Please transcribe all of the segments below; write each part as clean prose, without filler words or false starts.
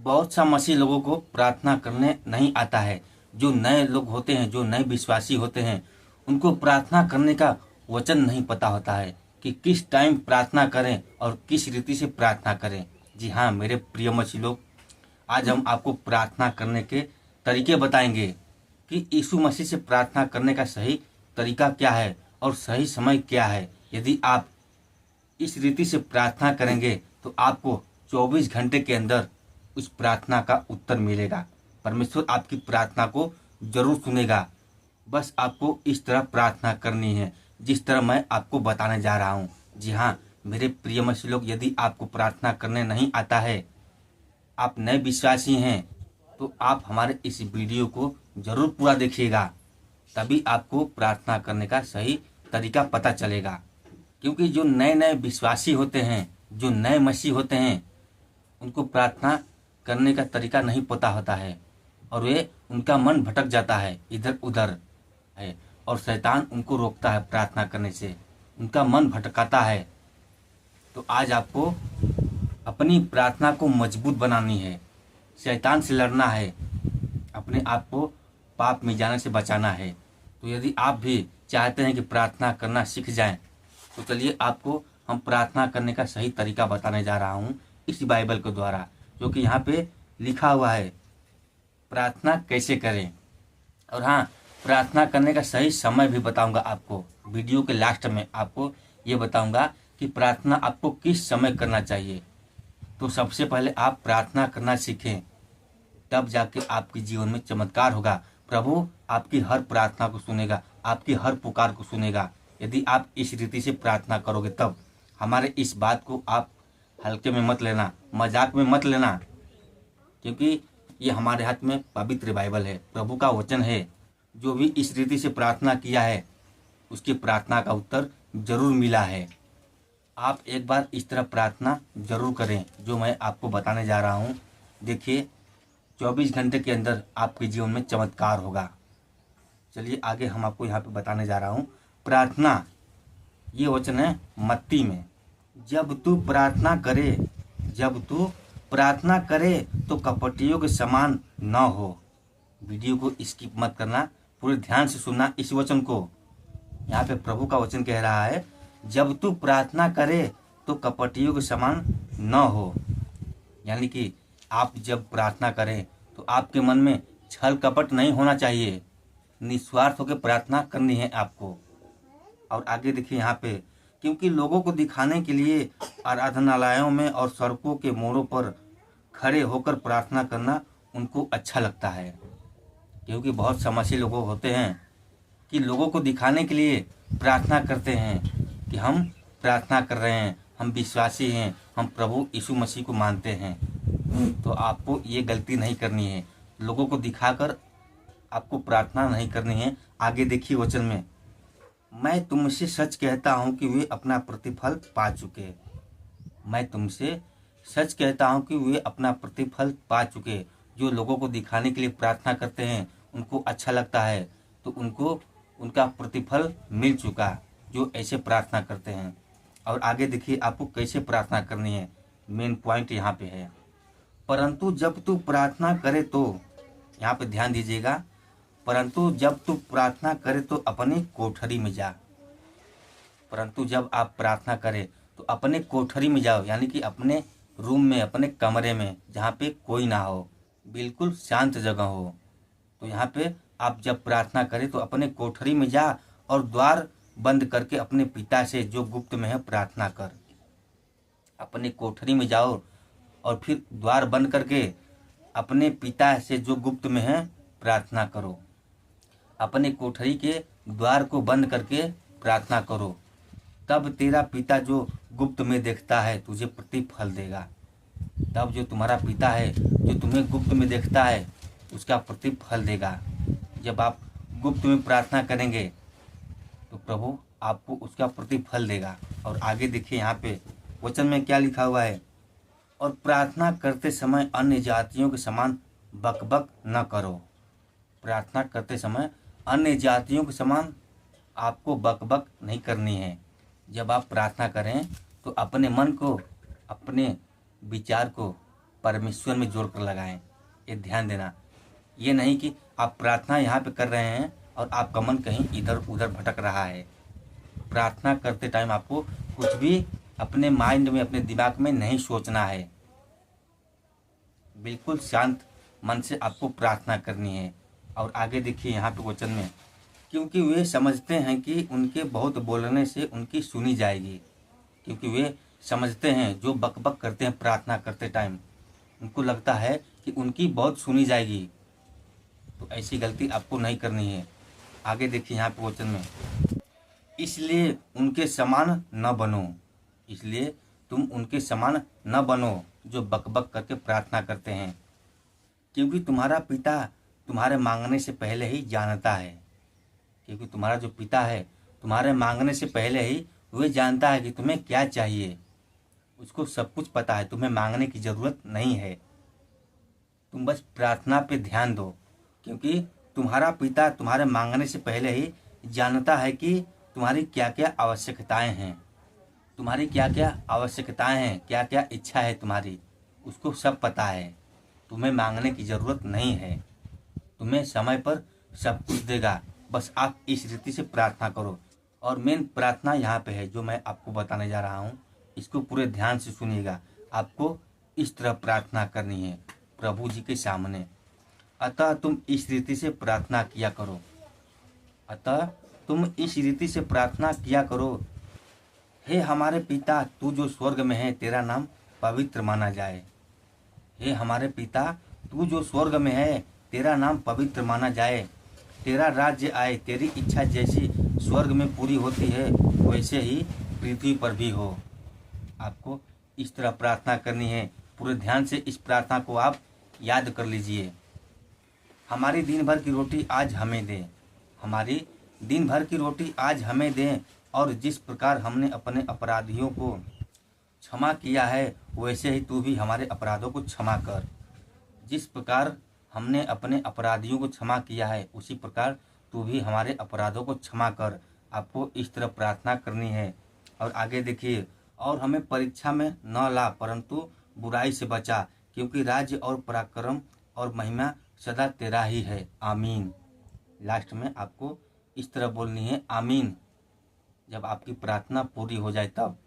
बहुत सा मसीह लोगों को प्रार्थना करने नहीं आता है। जो नए लोग होते हैं, जो नए विश्वासी होते हैं, उनको प्रार्थना करने का वचन नहीं पता होता है कि किस टाइम प्रार्थना करें और किस रीति से प्रार्थना करें। जी हाँ मेरे प्रिय मसीह लोग, आज हम आपको प्रार्थना करने के तरीके बताएंगे कि यीशु मसीह से प्रार्थना करने का सही तरीका क्या है और सही समय क्या है। यदि आप इस रीति से प्रार्थना करेंगे तो आपको 24 घंटे के अंदर उस प्रार्थना का उत्तर मिलेगा। परमेश्वर आपकी प्रार्थना को जरूर सुनेगा। बस आपको इस तरह प्रार्थना करनी है जिस तरह मैं आपको बताने जा रहा हूँ। जी हाँ मेरे प्रिय मसीह लोग, यदि आपको प्रार्थना करने नहीं आता है, आप नए विश्वासी हैं, तो आप हमारे इस वीडियो को जरूर पूरा देखिएगा, तभी आपको प्रार्थना करने का सही तरीका पता चलेगा। क्योंकि जो नए नए विश्वासी होते हैं, जो नए मसीह होते हैं, उनको प्रार्थना करने का तरीका नहीं पता होता है और वे उनका मन भटक जाता है, इधर उधर है, और शैतान उनको रोकता है प्रार्थना करने से, उनका मन भटकाता है। तो आज आपको अपनी प्रार्थना को मजबूत बनानी है, शैतान से लड़ना है, अपने आप को पाप में जाने से बचाना है। तो यदि आप भी चाहते हैं कि प्रार्थना करना सीख जाएं, तो चलिए आपको हम प्रार्थना करने का सही तरीका बताने जा रहा हूँ इस बाइबल के द्वारा, जो कि यहाँ पे लिखा हुआ है प्रार्थना कैसे करें। और हाँ, प्रार्थना करने का सही समय भी बताऊंगा आपको। वीडियो के लास्ट में आपको ये बताऊंगा कि प्रार्थना आपको किस समय करना चाहिए। तो सबसे पहले आप प्रार्थना करना सीखें, तब जाके आपके जीवन में चमत्कार होगा। प्रभु आपकी हर प्रार्थना को सुनेगा, आपकी हर पुकार को सुनेगा। यदि आप इस रीति से प्रार्थना करोगे तब। हमारे इस बात को आप हल्के में मत लेना, मजाक में मत लेना, क्योंकि ये हमारे हाथ में पवित्र बाइबल है, प्रभु का वचन है। जो भी इस रीति से प्रार्थना किया है उसकी प्रार्थना का उत्तर जरूर मिला है। आप एक बार इस तरह प्रार्थना जरूर करें जो मैं आपको बताने जा रहा हूँ। देखिए 24 घंटे के अंदर आपके जीवन में चमत्कार होगा। चलिए आगे हम आपको यहाँ पे बताने जा रहा हूँ प्रार्थना। ये वचन है मत्ती में, जब तू प्रार्थना करे तो कपटियों के समान न हो। वीडियो को स्किप मत करना, पूरे ध्यान से सुनना इस वचन को। यहाँ पे प्रभु का वचन कह रहा है, जब तू प्रार्थना करे तो कपटियों के समान न हो। यानी कि आप जब प्रार्थना करें तो आपके मन में छल कपट नहीं होना चाहिए, निस्वार्थ होकर प्रार्थना करनी है आपको। और आगे देखिए यहाँ पे, क्योंकि लोगों को दिखाने के लिए आराधनालयों में और सड़कों के मोड़ों पर खड़े होकर प्रार्थना करना उनको अच्छा लगता है। क्योंकि बहुत समस्या लोग होते हैं कि लोगों को दिखाने के लिए प्रार्थना करते हैं कि हम प्रार्थना कर रहे हैं, हम विश्वासी हैं, हम प्रभु यीशु मसीह को मानते हैं। तो आपको ये गलती नहीं करनी है, लोगों को दिखाकर आपको प्रार्थना नहीं करनी है। आगे देखिए वचन में, मैं तुमसे सच कहता हूँ कि वे अपना प्रतिफल पा चुके। मैं तुमसे सच कहता हूँ कि वे अपना प्रतिफल पा चुके। जो लोगों को दिखाने के लिए प्रार्थना करते हैं, उनको अच्छा लगता है, तो उनको उनका प्रतिफल मिल चुका, जो ऐसे प्रार्थना करते हैं। और आगे देखिए आपको कैसे प्रार्थना करनी है, मेन पॉइंट यहाँ पे है। परंतु जब तू प्रार्थना करे तो, यहाँ पे ध्यान दीजिएगा, परंतु जब तू प्रार्थना करे तो अपनी कोठरी में जा। परंतु जब आप प्रार्थना करें तो अपने कोठरी में जाओ, यानी कि अपने रूम में, अपने कमरे में, जहाँ पे कोई ना हो, बिल्कुल शांत जगह हो। तो यहाँ पे आप जब प्रार्थना करें तो अपने कोठरी में जा और द्वार बंद करके अपने पिता से जो गुप्त में है प्रार्थना कर। अपने कोठरी में जाओ और फिर द्वार बंद करके अपने पिता से जो गुप्त में है प्रार्थना करो। अपने कोठरी के द्वार को बंद करके प्रार्थना करो, तब तेरा पिता जो गुप्त में देखता है तुझे प्रतिफल देगा। तब जो तुम्हारा पिता है जो तुम्हें गुप्त में देखता है उसका प्रतिफल देगा। जब आप गुप्त में प्रार्थना करेंगे तो प्रभु आपको उसका प्रतिफल देगा। और आगे देखिए यहाँ पे वचन में क्या लिखा हुआ है, और प्रार्थना करते समय अन्य जातियों के समान बकबक न करो। प्रार्थना करते समय अन्य जातियों के समान आपको बकबक नहीं करनी है। जब आप प्रार्थना करें तो अपने मन को, अपने विचार को परमेश्वर में जोड़ कर लगाएं। ये ध्यान देना, ये नहीं कि आप प्रार्थना यहाँ पे कर रहे हैं और आपका मन कहीं इधर उधर भटक रहा है। प्रार्थना करते टाइम आपको कुछ भी अपने माइंड में, अपने दिमाग में नहीं सोचना है। बिल्कुल शांत मन से आपको प्रार्थना करनी है। और आगे देखिए यहाँ पे वचन में, क्योंकि वे समझते हैं कि उनके बहुत बोलने से उनकी सुनी जाएगी। क्योंकि वे समझते हैं, जो बक बक करते हैं प्रार्थना करते टाइम, उनको लगता है कि उनकी बहुत सुनी जाएगी। तो ऐसी गलती आपको नहीं करनी है। आगे देखिए यहाँ पे वचन में, इसलिए उनके समान न बनो। इसलिए तुम उनके समान न बनो जो बक बक करके प्रार्थना करते हैं, क्योंकि तुम्हारा पिता तुम्हारे मांगने से पहले ही जानता है। क्योंकि तुम्हारा जो पिता है, तुम्हारे मांगने से पहले ही वह जानता है कि तुम्हें क्या चाहिए। उसको सब कुछ पता है, तुम्हें मांगने की ज़रूरत नहीं है। तुम बस प्रार्थना पे ध्यान दो, क्योंकि तुम्हारा पिता तुम्हारे मांगने से पहले ही जानता है कि तुम्हारी क्या क्या आवश्यकताएं हैं, तुम्हारी क्या क्या आवश्यकताएं हैं, क्या क्या इच्छा है तुम्हारी, उसको सब पता है। तुम्हें मांगने की ज़रूरत नहीं है, तुम्हें समय पर सब कुछ देगा। बस आप इस रीति से प्रार्थना करो। और मेन प्रार्थना यहाँ पे है जो मैं आपको बताने जा रहा हूँ, इसको पूरे ध्यान से सुनिएगा। आपको इस तरह प्रार्थना करनी है प्रभु जी के सामने। अतः तुम इस रीति से प्रार्थना किया करो। अतः तुम इस रीति से प्रार्थना किया करो, हे हमारे पिता, तू जो स्वर्ग में है, तेरा नाम पवित्र माना जाए। हे हमारे पिता, तू जो स्वर्ग में है, तेरा नाम पवित्र माना जाए। तेरा राज्य आए, तेरी इच्छा जैसी स्वर्ग में पूरी होती है वैसे ही पृथ्वी पर भी हो। आपको इस तरह प्रार्थना करनी है। पूरे ध्यान से इस प्रार्थना को आप याद कर लीजिए। हमारी दिन भर की रोटी आज हमें दे। हमारी दिन भर की रोटी आज हमें दें, और जिस प्रकार हमने अपने अपराधियों को क्षमा किया है वैसे ही तू भी हमारे अपराधों को क्षमा कर। जिस प्रकार हमने अपने अपराधियों को क्षमा किया है उसी प्रकार तू भी हमारे अपराधों को क्षमा कर। आपको इस तरह प्रार्थना करनी है। और आगे देखिए, और हमें परीक्षा में न ला परंतु बुराई से बचा, क्योंकि राज्य और पराक्रम और महिमा सदा तेरा ही है। आमीन। लास्ट में आपको इस तरह बोलनी है, आमीन। जब आपकी प्रार्थना पूरी हो जाए तब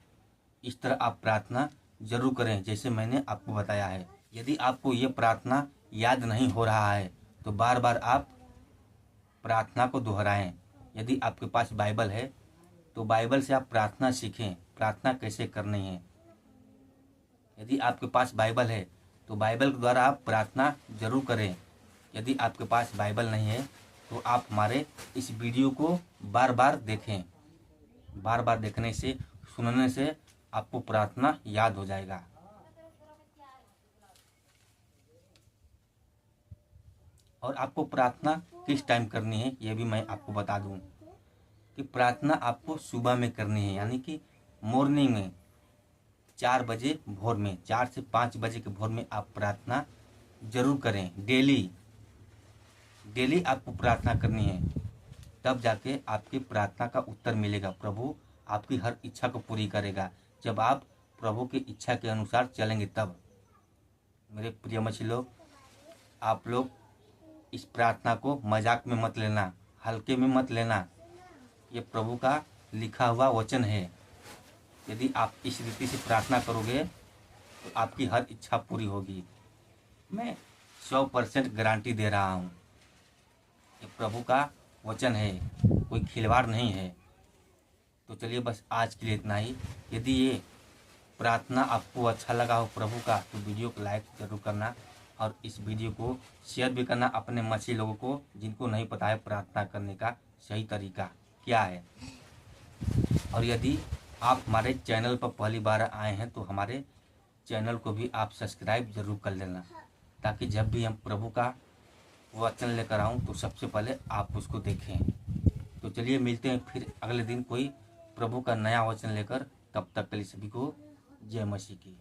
इस तरह आप प्रार्थना जरूर करें जैसे मैंने आपको बताया है। यदि आपको ये प्रार्थना याद नहीं हो रहा है तो बार बार आप प्रार्थना को दोहराएं। यदि आपके पास बाइबल है तो बाइबल से आप प्रार्थना सीखें, प्रार्थना कैसे करनी है। यदि आपके पास बाइबल है तो बाइबल के द्वारा आप प्रार्थना जरूर करें। यदि आपके पास बाइबल नहीं है तो आप हमारे इस वीडियो को बार बार देखें। बार बार देखने से, सुनने से आपको प्रार्थना याद हो जाएगा। और आपको प्रार्थना किस टाइम करनी है ये भी मैं आपको बता दूं कि प्रार्थना आपको सुबह में करनी है, यानी कि मॉर्निंग में 4 बजे भोर में, 4 से 5 बजे के भोर में आप प्रार्थना जरूर करें। डेली आपको प्रार्थना करनी है, तब जाके आपकी प्रार्थना का उत्तर मिलेगा। प्रभु आपकी हर इच्छा को पूरी करेगा जब आप प्रभु की इच्छा के अनुसार चलेंगे तब। मेरे प्रिय मछली लोग, आप लोग इस प्रार्थना को मजाक में मत लेना, हल्के में मत लेना। ये प्रभु का लिखा हुआ वचन है। यदि आप इस रीति से प्रार्थना करोगे तो आपकी हर इच्छा पूरी होगी। मैं 100% गारंटी दे रहा हूँ। ये प्रभु का वचन है, कोई खिलवाड़ नहीं है। तो चलिए बस आज के लिए इतना ही। यदि ये प्रार्थना आपको अच्छा लगा हो प्रभु का तो वीडियो को लाइक जरूर करना, और इस वीडियो को शेयर भी करना अपने मछली लोगों को जिनको नहीं पता है प्रार्थना करने का सही तरीका क्या है। और यदि आप हमारे चैनल पर पहली बार आए हैं तो हमारे चैनल को भी आप सब्सक्राइब जरूर कर लेना, ताकि जब भी हम प्रभु का वचन लेकर आऊँ तो सबसे पहले आप उसको देखें। तो चलिए मिलते हैं फिर अगले दिन कोई प्रभु का नया वचन लेकर। तब तक के लिए सभी को जय मसीह की।